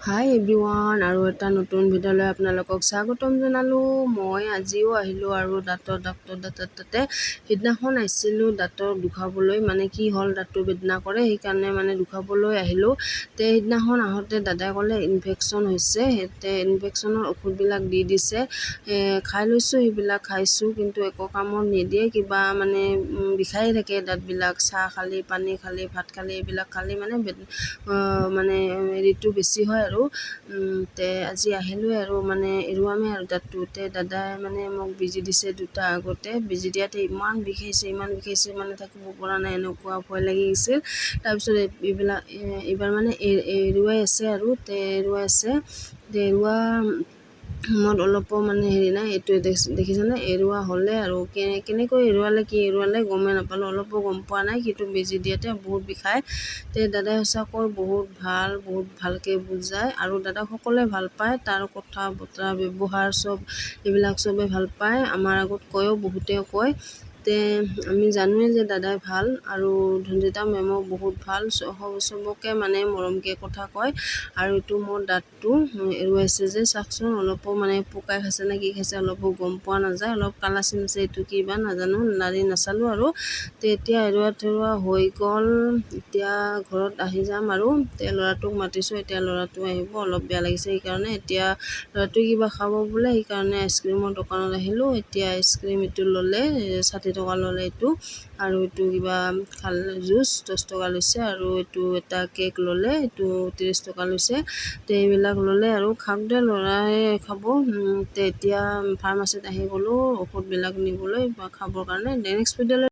হাই everyone, আৰু এটা নতুন ভিডিঅ'লৈ আপোনালোকক স্বাগতম জনালোঁ। মই আজিও আহিলোঁ আৰু দাঁতৰ তাতে সিদিনাখন আহিছিলোঁ দাঁতৰ দুখাবলৈ, মানে কি হ'ল দাঁতটো বেদনা কৰে সেইকাৰণে মানে দুখাবলৈ আহিলোঁ। সেইদিনাখন আহোঁতে দাদাই ক'লে ইনফেকশ্যন হৈছে, ইনফেকশ্যনৰ ঔষধবিলাক দি দিছে, খাই লৈছোঁ, সেইবিলাক খাইছোঁ কিন্তু একো কামত নিদিয়ে, কিবা মানে বিষাই থাকে দাঁতবিলাক। চাহ খালি, পানী খালি, ভাত খালি, এইবিলাক খালি মানে হেৰিটো বেছি হয় আৰু আজি আহিলোঁ আৰু মানে এৰুৱামে আৰু দাঁতটো। দাদাই মানে মোক বেজি দিছে দুটা আগতে, বেজি দিয়াতে ইমান বিষাইছে মানে থাকিব পৰা নাই, এনেকুৱা ভয় লাগি গৈছিল। তাৰপিছত এইবাৰ মানে এৰুৱাই আছে আৰু এৰুৱা সময়ত অলপো মানে হেৰি নাই। এইটোৱে দেখিছেনে, এৰুৱা হ'লে আৰু কেনেকৈ এৰুৱালে কি এৰুৱালে গমেই নাপালোঁ, অলপো গম পোৱা নাই, কিন্তু বেজি দিয়াতে বহুত বিষায়। দাদাই সঁচাকৈ বহুত ভালকৈ বুজায় আৰু দাদাক সকলোৱে ভাল পায়, তাৰ কথা বতৰা ব্যৱহাৰ এইবিলাক চবেই ভাল পায়। আমাৰ আগত কয়ও, বহুতেও কয়। আমি জানোৱে যে দাদাই ভাল, আৰু ধনজিতা মেমো বহুত ভাল, চবকে মানে মৰমকৈ কথা কয়। আৰু এইটো মোৰ দাঁতটো এৰুৱাইছে যে চাওকচোন, অলপো মানে পোকাই খাইছে নে কি খাইছে অলপো গম পোৱা নাযায়, অলপ কালা চিন আছে, এইটো কি বা নাজানো, নাৰি নাচালোঁ আৰু। এতিয়া এৰুৱা হৈ গ'ল, এতিয়া ঘৰত আহি যাম আৰু ল'ৰাটোক মাতিছোঁ, এতিয়া ল'ৰাটো আহিব, অলপ বেয়া লাগিছে সেইকাৰণে। এতিয়া ল'ৰাটোৱে কিবা খাব বোলে, সেইকাৰণে আইচক্ৰীমৰ দোকানত আহিলোঁ। এতিয়া আইচক্ৰীম এইটো ল'লে 60 টকা ল'লে এইটো, আৰু এইটো কিবা জুচ 10 টকা লৈছে, আৰু এইটো এটা কেক ল'লে, এইটো 30 টকা লৈছে। এইবিলাক ল'লে আৰু খাওক দে, ল'ৰাই খাব। এতিয়া ফাৰ্মাচীত আহি গ'লোঁ ঔষধবিলাক নিবলৈ বা খাবৰ কাৰণে। নেক্সট ভিডিঅ'লৈ